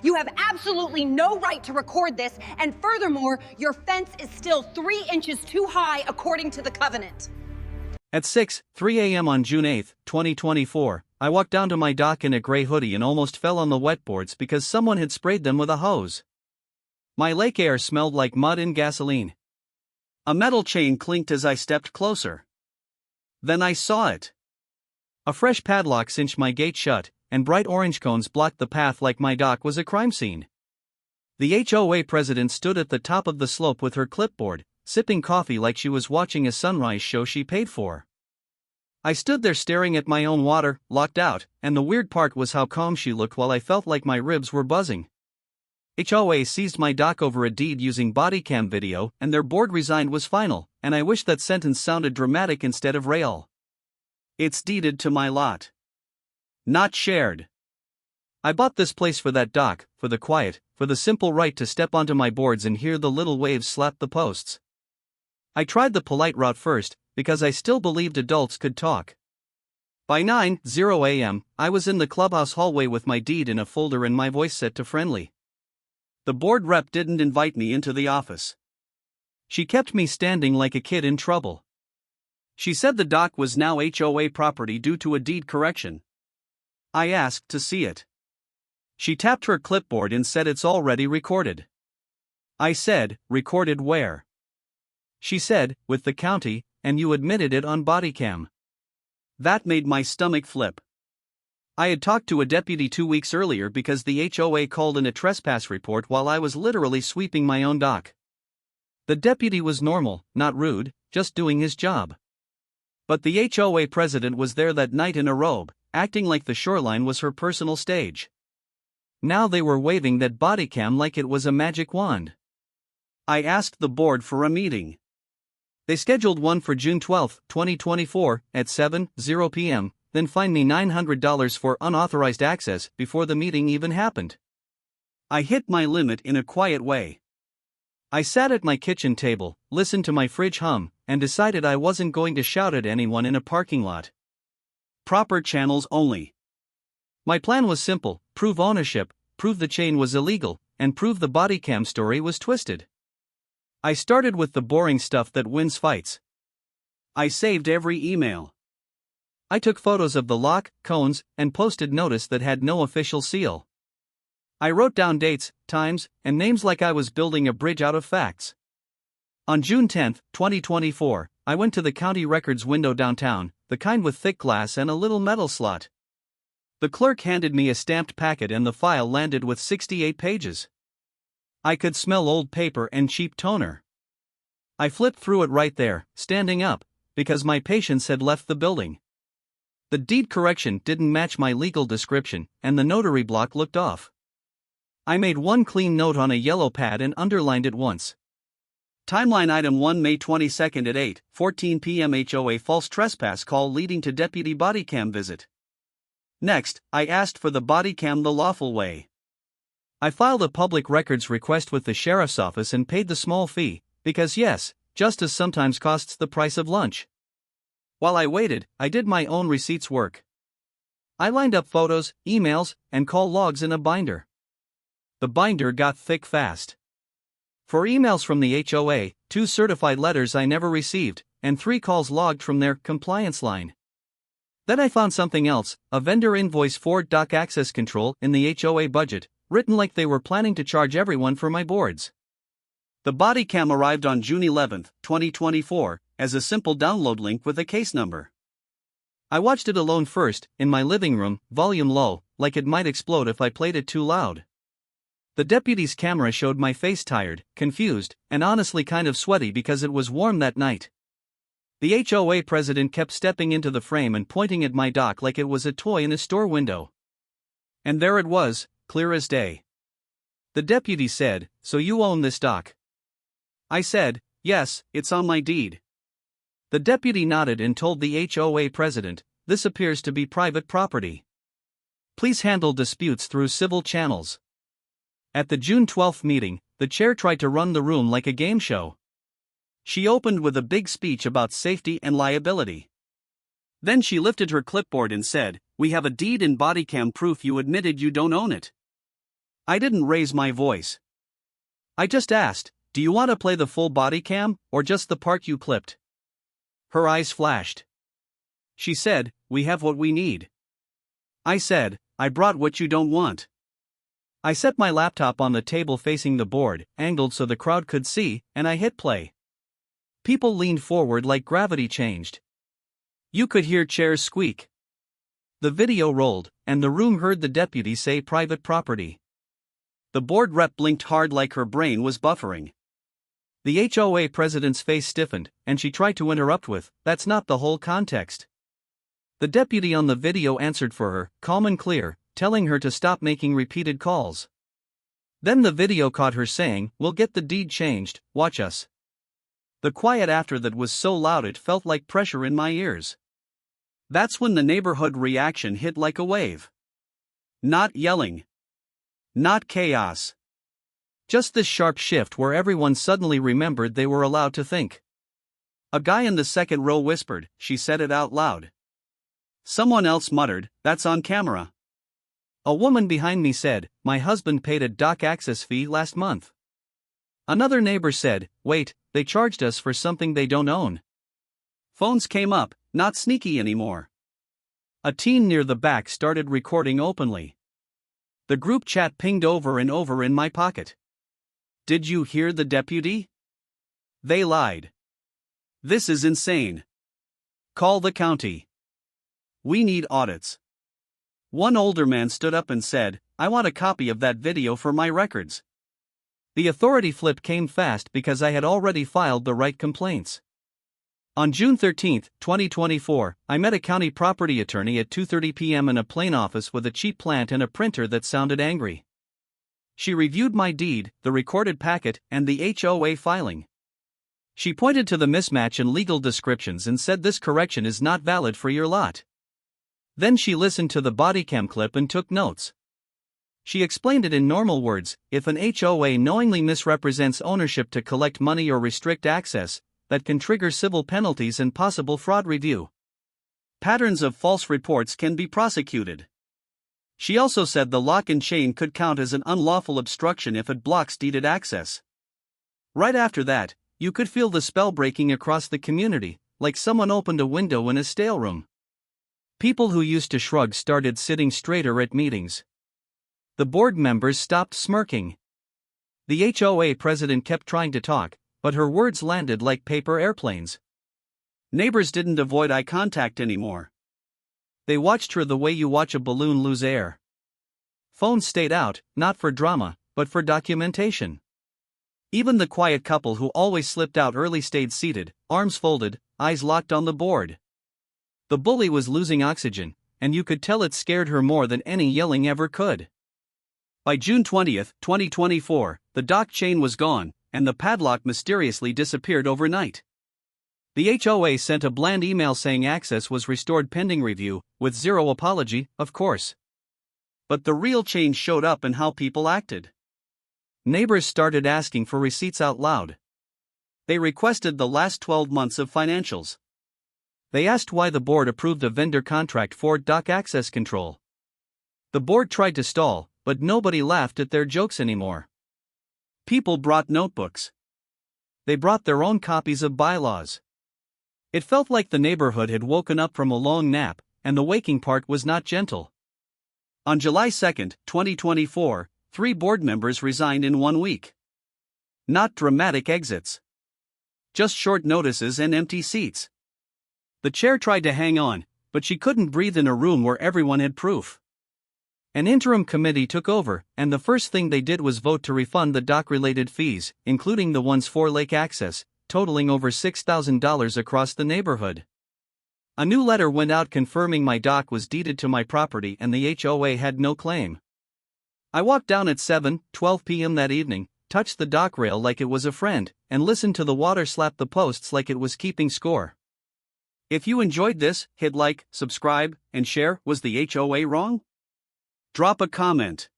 You have absolutely no right to record this, and furthermore, your fence is still 3 inches too high according to the covenant. At 6:03 a.m. on June 8, 2024, I walked down to my dock in a gray hoodie and almost fell on the wetboards because someone had sprayed them with a hose. My lake air smelled like mud and gasoline. A metal chain clinked as I stepped closer. Then I saw it. A fresh padlock cinched my gate shut, and bright orange cones blocked the path like my dock was a crime scene. The HOA president stood at the top of the slope with her clipboard, sipping coffee like she was watching a sunrise show she paid for. I stood there staring at my own water, locked out, and the weird part was how calm she looked while I felt like my ribs were buzzing. HOA seized my dock over a deed using Bodycam video, and their board resigned was final, and I wish that sentence sounded dramatic instead of real. It's deeded to my lot. Not shared. I bought this place for that dock, for the quiet, for the simple right to step onto my boards and hear the little waves slap the posts. I tried the polite route first, because I still believed adults could talk. By 9:00 a.m., I was in the clubhouse hallway with my deed in a folder and my voice set to friendly. The board rep didn't invite me into the office. She kept me standing like a kid in trouble. She said the dock was now HOA property due to a deed correction. I asked to see it. She tapped her clipboard and said it's already recorded. I said, recorded where? She said, with the county, and you admitted it on Bodycam. That made my stomach flip. I had talked to a deputy 2 weeks earlier because the HOA called in a trespass report while I was literally sweeping my own dock. The deputy was normal, not rude, just doing his job. But the HOA president was there that night in a robe, acting like the shoreline was her personal stage. Now they were waving that Bodycam like it was a magic wand. I asked the board for a meeting. They scheduled one for June 12, 2024, at 7:00 p.m., then fined me $900 for unauthorized access before the meeting even happened. I hit my limit in a quiet way. I sat at my kitchen table, listened to my fridge hum, and decided I wasn't going to shout at anyone in a parking lot. Proper channels only. My plan was simple: prove ownership, prove the chain was illegal, and prove the Bodycam story was twisted. I started with the boring stuff that wins fights. I saved every email. I took photos of the lock, cones, and posted notice that had no official seal. I wrote down dates, times, and names like I was building a bridge out of facts. On June 10, 2024, I went to the county records window downtown, the kind with thick glass and a little metal slot. The clerk handed me a stamped packet and the file landed with 68 pages. I could smell old paper and cheap toner. I flipped through it right there, standing up, because my patience had left the building. The deed correction didn't match my legal description, and the notary block looked off. I made one clean note on a yellow pad and underlined it once. Timeline item 1 May 22 at 8:14 p.m. HOA false trespass call leading to deputy Bodycam visit. Next, I asked for the Bodycam the lawful way. I filed a public records request with the sheriff's office and paid the small fee, because yes, justice sometimes costs the price of lunch. While I waited, I did my own receipts work. I lined up photos, emails, and call logs in a binder. The binder got thick fast. 4 emails from the HOA, 2 certified letters I never received, and 3 calls logged from their compliance line. Then I found something else, a vendor invoice for dock access control in the HOA budget, written like they were planning to charge everyone for my boards. The Bodycam arrived on June 11, 2024, as a simple download link with a case number. I watched it alone first, in my living room, volume low, like it might explode if I played it too loud. The deputy's camera showed my face tired, confused, and honestly kind of sweaty because it was warm that night. The HOA president kept stepping into the frame and pointing at my dock like it was a toy in a store window. And there it was, clear as day. The deputy said, "So you own this dock?" I said, "Yes, it's on my deed." The deputy nodded and told the HOA president, "This appears to be private property. Please handle disputes through civil channels." At the June 12 meeting, the chair tried to run the room like a game show. She opened with a big speech about safety and liability. Then she lifted her clipboard and said, "We have a deed and Bodycam proof you admitted you don't own it." I didn't raise my voice. I just asked, do you want to play the full body cam, or just the part you clipped? Her eyes flashed. She said, we have what we need. I said, I brought what you don't want. I set my laptop on the table facing the board, angled so the crowd could see, and I hit play. People leaned forward like gravity changed. You could hear chairs squeak. The video rolled, and the room heard the deputy say private property. The board rep blinked hard like her brain was buffering. The HOA president's face stiffened, and she tried to interrupt with, that's not the whole context. The deputy on the video answered for her, calm and clear, telling her to stop making repeated calls. Then the video caught her saying, we'll get the deed changed, watch us. The quiet after that was so loud it felt like pressure in my ears. That's when the neighborhood reaction hit like a wave. Not yelling. Not chaos. Just this sharp shift where everyone suddenly remembered they were allowed to think. A guy in the second row whispered, she said it out loud. Someone else muttered, that's on camera. A woman behind me said, my husband paid a dock access fee last month. Another neighbor said, wait, they charged us for something they don't own. Phones came up, not sneaky anymore. A teen near the back started recording openly. The group chat pinged over and over in my pocket. Did you hear the deputy? They lied. This is insane. Call the county. We need audits. One older man stood up and said, I want a copy of that video for my records. The authority flip came fast because I had already filed the right complaints. On June 13, 2024, I met a county property attorney at 2:30 p.m. in a plain office with a cheap plant and a printer that sounded angry. She reviewed my deed, the recorded packet, and the HOA filing. She pointed to the mismatch in legal descriptions and said this correction is not valid for your lot. Then she listened to the Bodycam clip and took notes. She explained it in normal words, if an HOA knowingly misrepresents ownership to collect money or restrict access, that can trigger civil penalties and possible fraud review. Patterns of false reports can be prosecuted. She also said the lock and chain could count as an unlawful obstruction if it blocks deeded access. Right after that, you could feel the spell breaking across the community, like someone opened a window in a stateroom. People who used to shrug started sitting straighter at meetings. The board members stopped smirking. The HOA president kept trying to talk, but her words landed like paper airplanes. Neighbors didn't avoid eye contact anymore. They watched her the way you watch a balloon lose air. Phones stayed out, not for drama, but for documentation. Even the quiet couple who always slipped out early stayed seated, arms folded, eyes locked on the board. The bully was losing oxygen, and you could tell it scared her more than any yelling ever could. By June 20, 2024, the dock chain was gone, and the padlock mysteriously disappeared overnight. The HOA sent a bland email saying access was restored pending review, with zero apology, of course. But the real change showed up in how people acted. Neighbors started asking for receipts out loud. They requested the last 12 months of financials. They asked why the board approved a vendor contract for dock access control. The board tried to stall, but nobody laughed at their jokes anymore. People brought notebooks. They brought their own copies of bylaws. It felt like the neighborhood had woken up from a long nap, and the waking part was not gentle. On July 2, 2024, 3 board members resigned in 1 week. Not dramatic exits. Just short notices and empty seats. The chair tried to hang on, but she couldn't breathe in a room where everyone had proof. An interim committee took over, and the first thing they did was vote to refund the dock-related fees, including the ones for lake access, totaling over $6,000 across the neighborhood. A new letter went out confirming my dock was deeded to my property and the HOA had no claim. I walked down at 7:12 p.m. that evening, touched the dock rail like it was a friend, and listened to the water slap the posts like it was keeping score. If you enjoyed this, hit like, subscribe, and share. Was the HOA wrong? Drop a comment.